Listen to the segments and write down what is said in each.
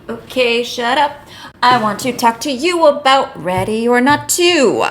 Okay, shut up. I want to talk to you about Ready or Not 2.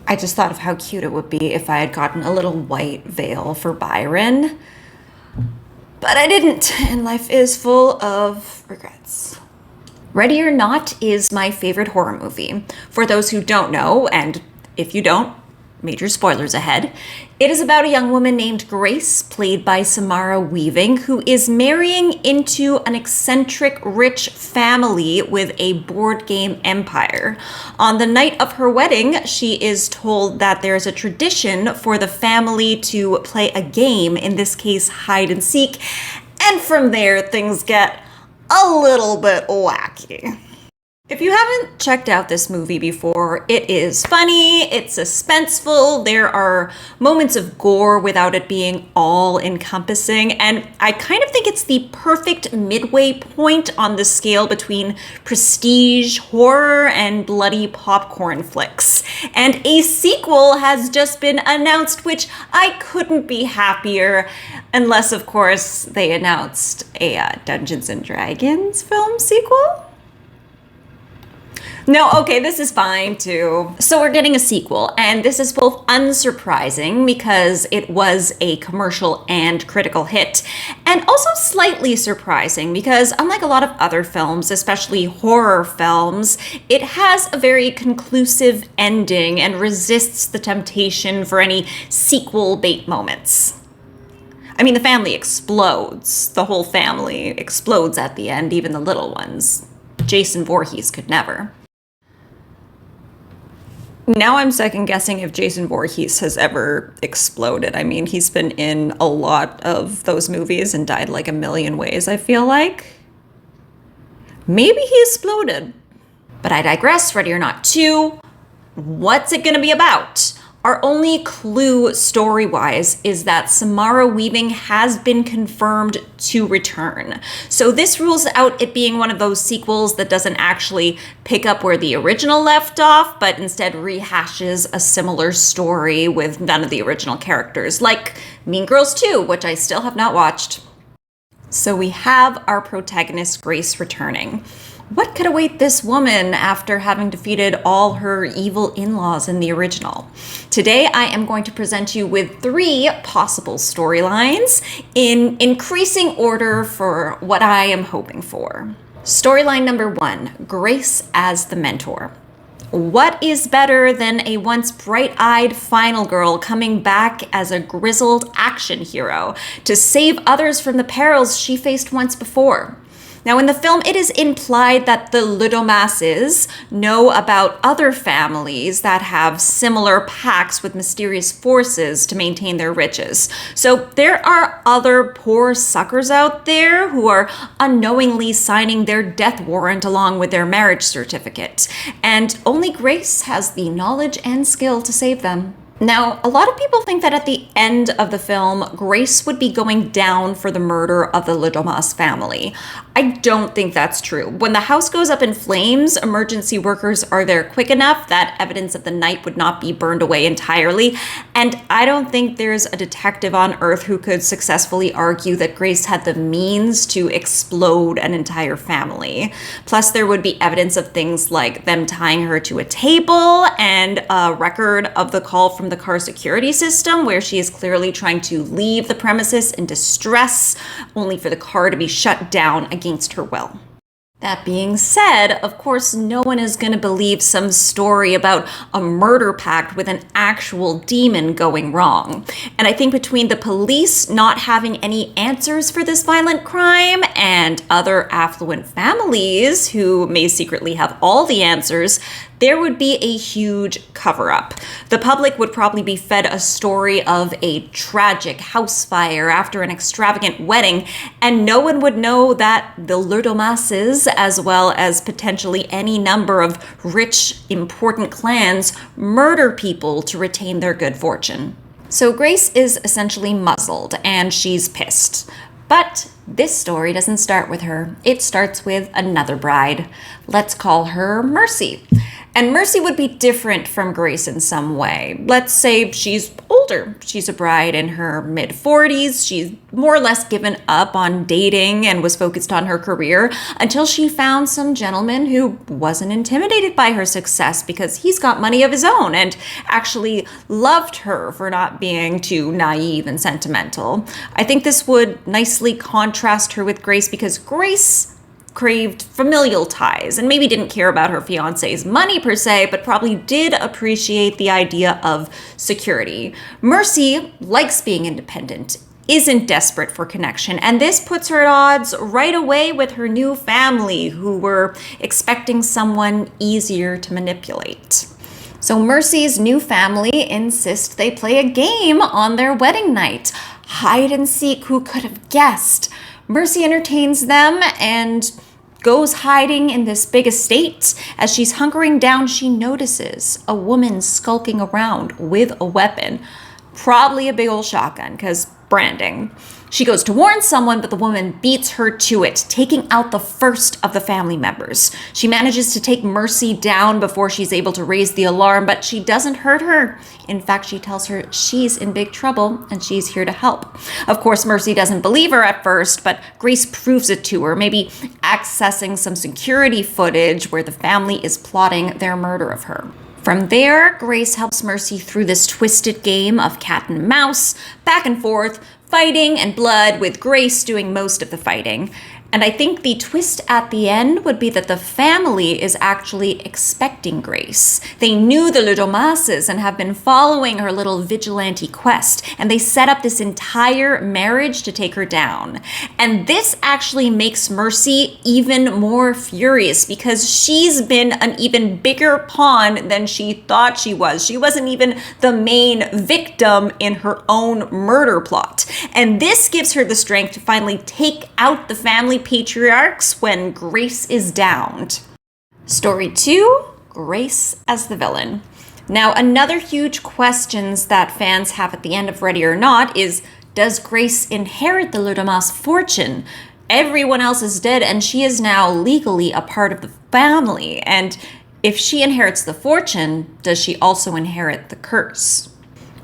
I just thought of how cute it would be if I had gotten a little white veil for Byron. But I didn't, and life is full of regrets. Ready or Not is my favorite horror movie. For those who don't know, and if you don't, major spoilers ahead. It is about a young woman named Grace, played by Samara Weaving, who is marrying into an eccentric rich family with a board game empire. On the night of her wedding, she is told that there's a tradition for the family to play a game, in this case, hide and seek, and from there, things get a little bit wacky. If you haven't checked out this movie before, it is funny, it's suspenseful, there are moments of gore without it being all-encompassing, and I kind of think it's the perfect midway point on the scale between prestige horror and bloody popcorn flicks. And a sequel has just been announced, which I couldn't be happier, unless, of course, they announced a Dungeons & Dragons film sequel. No, okay, this is fine too. So we're getting a sequel, and this is both unsurprising because it was a commercial and critical hit, and also slightly surprising because unlike a lot of other films, especially horror films, it has a very conclusive ending and resists the temptation for any sequel bait moments. I mean, the family explodes. The whole family explodes at the end, even the little ones. Jason Vorhees could never. Now I'm second guessing if Jason Voorhees has ever exploded. I mean, he's been in a lot of those movies and died like a million ways, I feel like. Maybe he exploded. But I digress. Ready or Not 2. What's it gonna be about? Our only clue story-wise is that Samara Weaving has been confirmed to return. So this rules out it being one of those sequels that doesn't actually pick up where the original left off, but instead rehashes a similar story with none of the original characters, like Mean Girls 2, which I still have not watched. So we have our protagonist Grace returning. What could await this woman after having defeated all her evil in-laws in the original? Today, I am going to present you with 3 possible storylines in increasing order for what I am hoping for. Storyline number 1, Grace as the mentor. What is better than a once bright-eyed final girl coming back as a grizzled action hero to save others from the perils she faced once before? Now, in the film, it is implied that the little masses know about other families that have similar pacts with mysterious forces to maintain their riches. So there are other poor suckers out there who are unknowingly signing their death warrant along with their marriage certificate. And only Grace has the knowledge and skill to save them. Now, a lot of people think that at the end of the film, Grace would be going down for the murder of the Littlemas family. I don't think that's true. When the house goes up in flames, emergency workers are there quick enough that evidence of the night would not be burned away entirely, and I don't think there's a detective on Earth who could successfully argue that Grace had the means to explode an entire family. Plus, there would be evidence of things like them tying her to a table and a record of the call from the car security system where she is clearly trying to leave the premises in distress, only for the car to be shut down against her will. That being said, of course, no one is going to believe some story about a murder pact with an actual demon going wrong. And I think between the police not having any answers for this violent crime and other affluent families who may secretly have all the answers, there would be a huge cover-up. The public would probably be fed a story of a tragic house fire after an extravagant wedding, and no one would know that the Littlemasses, as well as potentially any number of rich, important clans, murder people to retain their good fortune. So Grace is essentially muzzled, and she's pissed. But this story doesn't start with her. It starts with another bride. Let's call her Mercy. And Mercy would be different from Grace in some way. Let's say she's older. She's a bride in her mid-40s. She's more or less given up on dating and was focused on her career until she found some gentleman who wasn't intimidated by her success because he's got money of his own and actually loved her for not being too naive and sentimental. I think this would nicely contrast her with Grace because Grace craved familial ties and maybe didn't care about her fiance's money per se, but probably did appreciate the idea of security. Mercy likes being independent, isn't desperate for connection, and this puts her at odds right away with her new family, who were expecting someone easier to manipulate. So Mercy's new family insist they play a game on their wedding night. Hide and seek, who could have guessed? Mercy entertains them and goes hiding in this big estate. As she's hunkering down, she notices a woman skulking around with a weapon, probably a big old shotgun, because branding. She goes to warn someone, but the woman beats her to it, taking out the first of the family members. She manages to take Mercy down before she's able to raise the alarm, but she doesn't hurt her. In fact, she tells her she's in big trouble and she's here to help. Of course, Mercy doesn't believe her at first, but Grace proves it to her, maybe accessing some security footage where the family is plotting their murder of her. From there, Grace helps Mercy through this twisted game of cat and mouse, back and forth, fighting and blood, with Grace doing most of the fighting. And I think the twist at the end would be that the family is actually expecting Grace. They knew the Ludomases and have been following her little vigilante quest, and they set up this entire marriage to take her down. And this actually makes Mercy even more furious because she's been an even bigger pawn than she thought she was. She wasn't even the main victim in her own murder plot. And this gives her the strength to finally take out the family patriarchs when Grace is downed. Story 2, Grace as the villain. Now, another huge questions that fans have at the end of Ready or Not is, does Grace inherit the Ludomas fortune? Everyone else is dead and she is now legally a part of the family. And if she inherits the fortune, does she also inherit the curse?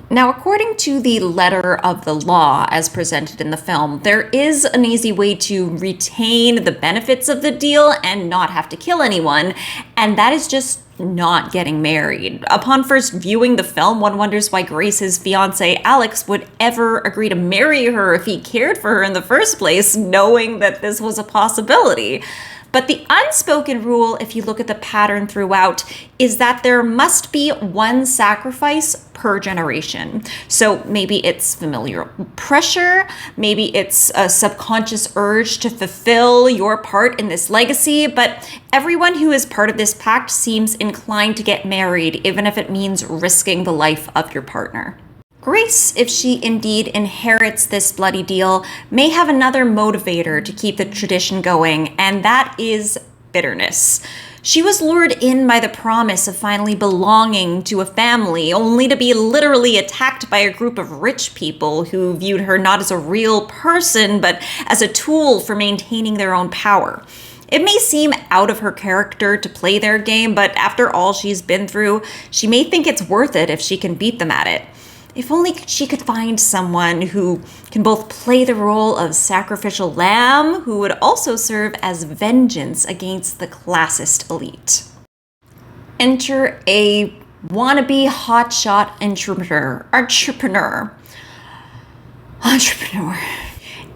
Now, according to the letter of the law as presented in the film, there is an easy way to retain the benefits of the deal and not have to kill anyone, and that is just not getting married. Upon first viewing the film, one wonders why Grace's fiance Alex would ever agree to marry her if he cared for her in the first place, knowing that this was a possibility. But the unspoken rule, if you look at the pattern throughout, is that there must be one sacrifice per generation. So maybe it's familiar pressure, maybe it's a subconscious urge to fulfill your part in this legacy, but everyone who is part of this pact seems inclined to get married, even if it means risking the life of your partner. Grace, if she indeed inherits this bloody deal, may have another motivator to keep the tradition going, and that is bitterness. She was lured in by the promise of finally belonging to a family, only to be literally attacked by a group of rich people who viewed her not as a real person, but as a tool for maintaining their own power. It may seem out of her character to play their game, but after all she's been through, she may think it's worth it if she can beat them at it. If only she could find someone who can both play the role of sacrificial lamb, who would also serve as vengeance against the classist elite. Enter a wannabe hotshot entrepreneur.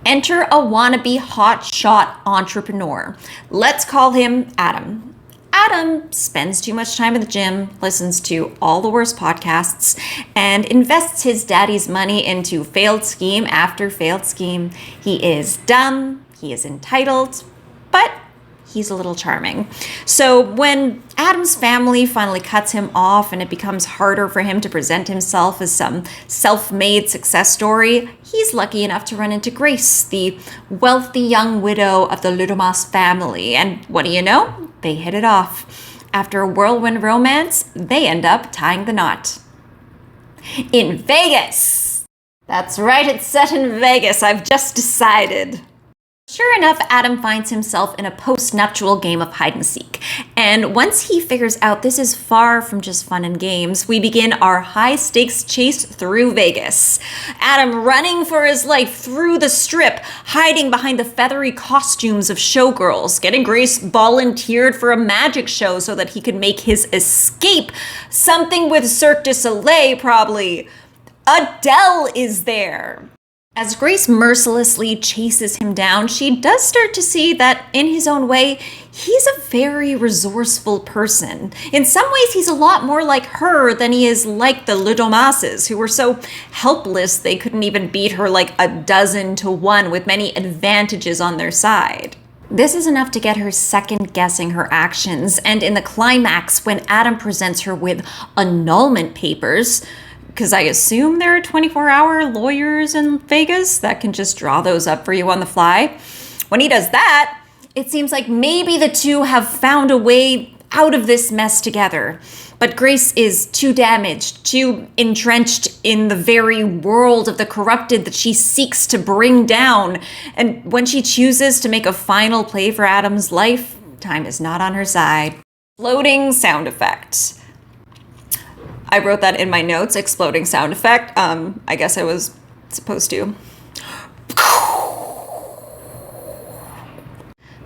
Enter a wannabe hotshot entrepreneur. Let's call him Adam. Adam spends too much time in the gym, listens to all the worst podcasts, and invests his daddy's money into failed scheme after failed scheme. He is dumb, he is entitled, but he's a little charming. So when Adam's family finally cuts him off and it becomes harder for him to present himself as some self-made success story, he's lucky enough to run into Grace, the wealthy young widow of the Ludomas family. And what do you know? They hit it off. After a whirlwind romance, they end up tying the knot. In Vegas! That's right, it's set in Vegas. I've just decided. Sure enough, Adam finds himself in a post-nuptial game of hide-and-seek. And once he figures out this is far from just fun and games, we begin our high-stakes chase through Vegas. Adam running for his life through the strip, hiding behind the feathery costumes of showgirls, getting Grace volunteered for a magic show so that he could make his escape. Something with Cirque du Soleil, probably. Adele is there. As Grace mercilessly chases him down, she does start to see that, in his own way, he's a very resourceful person. In some ways, he's a lot more like her than he is like the Le Domases, who were so helpless they couldn't even beat her like 12-1 with many advantages on their side. This is enough to get her second-guessing her actions, and in the climax, when Adam presents her with annulment papers, because I assume there are 24-hour lawyers in Vegas that can just draw those up for you on the fly. When he does that, it seems like maybe the two have found a way out of this mess together. But Grace is too damaged, too entrenched in the very world of the corrupted that she seeks to bring down. And when she chooses to make a final play for Adam's life, time is not on her side. Floating sound effect. I wrote that in my notes, exploding sound effect. I guess I was supposed to.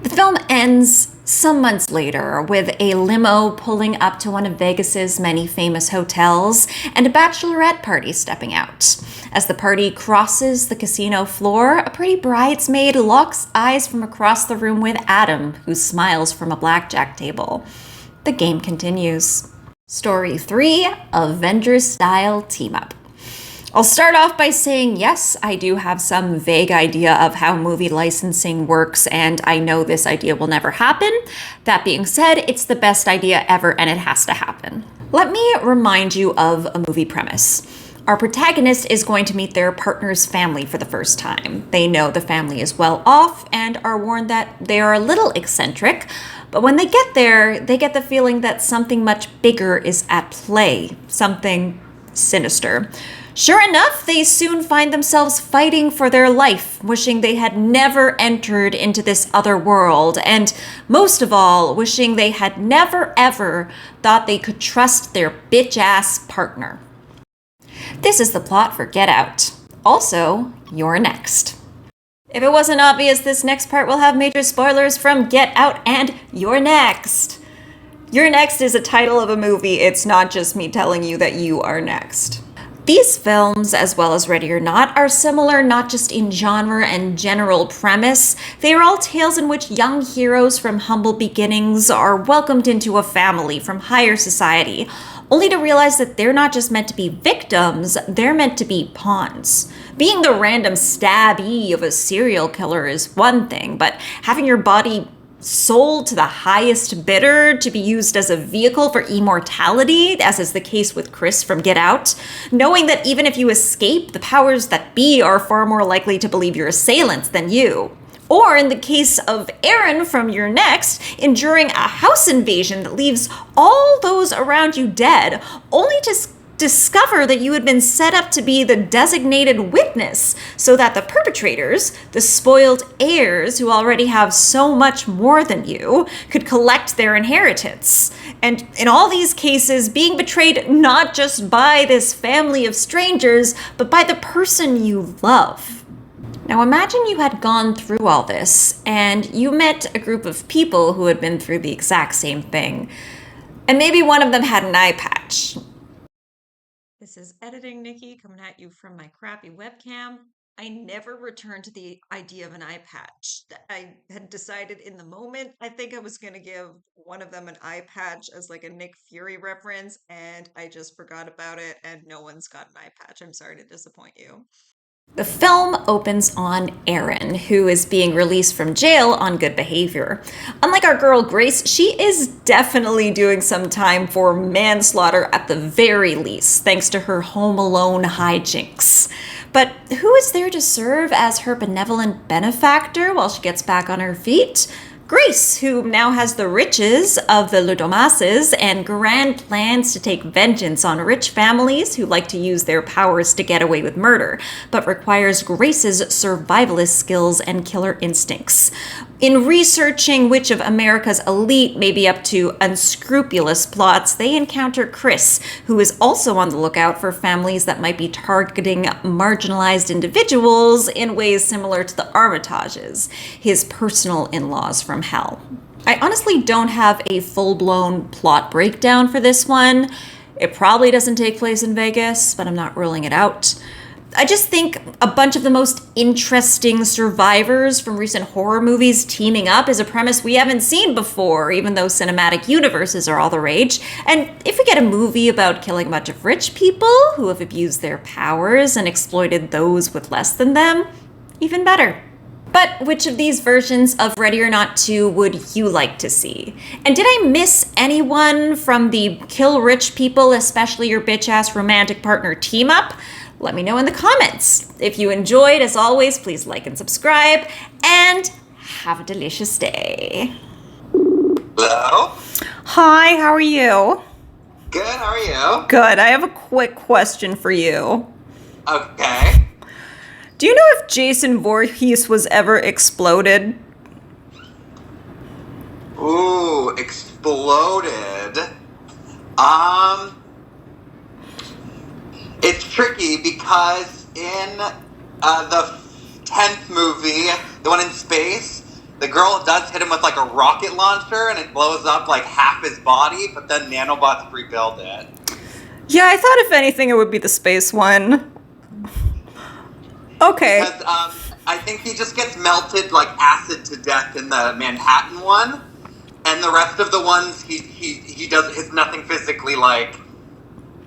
The film ends some months later with a limo pulling up to one of Vegas's many famous hotels and a bachelorette party stepping out. As the party crosses the casino floor, a pretty bridesmaid locks eyes from across the room with Adam, who smiles from a blackjack table. The game continues. Story 3, Avengers-style team-up. I'll start off by saying, yes, I do have some vague idea of how movie licensing works, and I know this idea will never happen. That being said, it's the best idea ever, and it has to happen. Let me remind you of a movie premise. Our protagonist is going to meet their partner's family for the first time. They know the family is well off and are warned that they are a little eccentric, but when they get there, they get the feeling that something much bigger is at play, something sinister. Sure enough, they soon find themselves fighting for their life, wishing they had never entered into this other world, and most of all, wishing they had never ever thought they could trust their bitch-ass partner. This is the plot for Get Out. Also, you're next. If it wasn't obvious, this next part will have major spoilers from Get Out and You're Next. You're Next is a title of a movie. It's not just me telling you that you are next. These films, as well as Ready or Not, are similar not just in genre and general premise. They are all tales in which young heroes from humble beginnings are welcomed into a family from higher society, only to realize that they're not just meant to be victims, they're meant to be pawns. Being the random stabby of a serial killer is one thing, but having your body sold to the highest bidder to be used as a vehicle for immortality, as is the case with Chris from Get Out, knowing that even if you escape, the powers that be are far more likely to believe your assailants than you. Or in the case of Aaron from You're Next, enduring a house invasion that leaves all those around you dead, only to discover that you had been set up to be the designated witness so that the perpetrators, the spoiled heirs who already have so much more than you, could collect their inheritance. And in all these cases, being betrayed not just by this family of strangers, but by the person you love. Now imagine you had gone through all this, and you met a group of people who had been through the exact same thing. And maybe one of them had an eye patch. This is Editing Nikki coming at you from my crappy webcam. I never returned to the idea of an eye patch. I had decided in the moment, I think I was going to give one of them an eye patch as like a Nick Fury reference, and I just forgot about it, and no one's got an eye patch. I'm sorry to disappoint you. The film opens on Aaron, who is being released from jail on good behavior. Unlike our girl Grace, she is definitely doing some time for manslaughter at the very least, thanks to her Home Alone hijinks. But who is there to serve as her benevolent benefactor while she gets back on her feet? Grace, who now has the riches of the Ludomases and grand plans to take vengeance on rich families who like to use their powers to get away with murder, but requires Grace's survivalist skills and killer instincts. In researching which of America's elite may be up to unscrupulous plots, they encounter Chris, who is also on the lookout for families that might be targeting marginalized individuals in ways similar to the Armitages, his personal in-laws from hell. I honestly don't have a full-blown plot breakdown for this one. It probably doesn't take place in Vegas, but I'm not ruling it out. I just think a bunch of the most interesting survivors from recent horror movies teaming up is a premise we haven't seen before, even though cinematic universes are all the rage. And if we get a movie about killing a bunch of rich people who have abused their powers and exploited those with less than them, even better. But which of these versions of Ready or Not 2 would you like to see? And did I miss anyone from the kill rich people, especially your bitch-ass romantic partner team-up? Let me know in the comments. If you enjoyed, as always, please like and subscribe, and have a delicious day. Hello? Hi, how are you? Good, how are you? Good. I have a quick question for you. Okay. Do you know if Jason Vorhees was ever exploded? Ooh, exploded. It's tricky because in the 10th movie, the one in space, the girl does hit him with like a rocket launcher and it blows up like half his body, but then nanobots rebuild it. Yeah, I thought if anything it would be the space one. Okay. Because I think he just gets melted like acid to death in the Manhattan one, and the rest of the ones he does his nothing physically like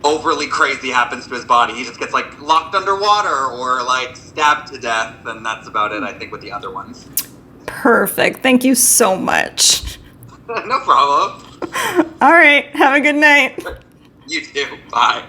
overly crazy happens to his body. He just gets like locked underwater or like stabbed to death, and that's about it, I think, with the other ones. Perfect. Thank you so much. No problem. All right. Have a good night. You too. Bye.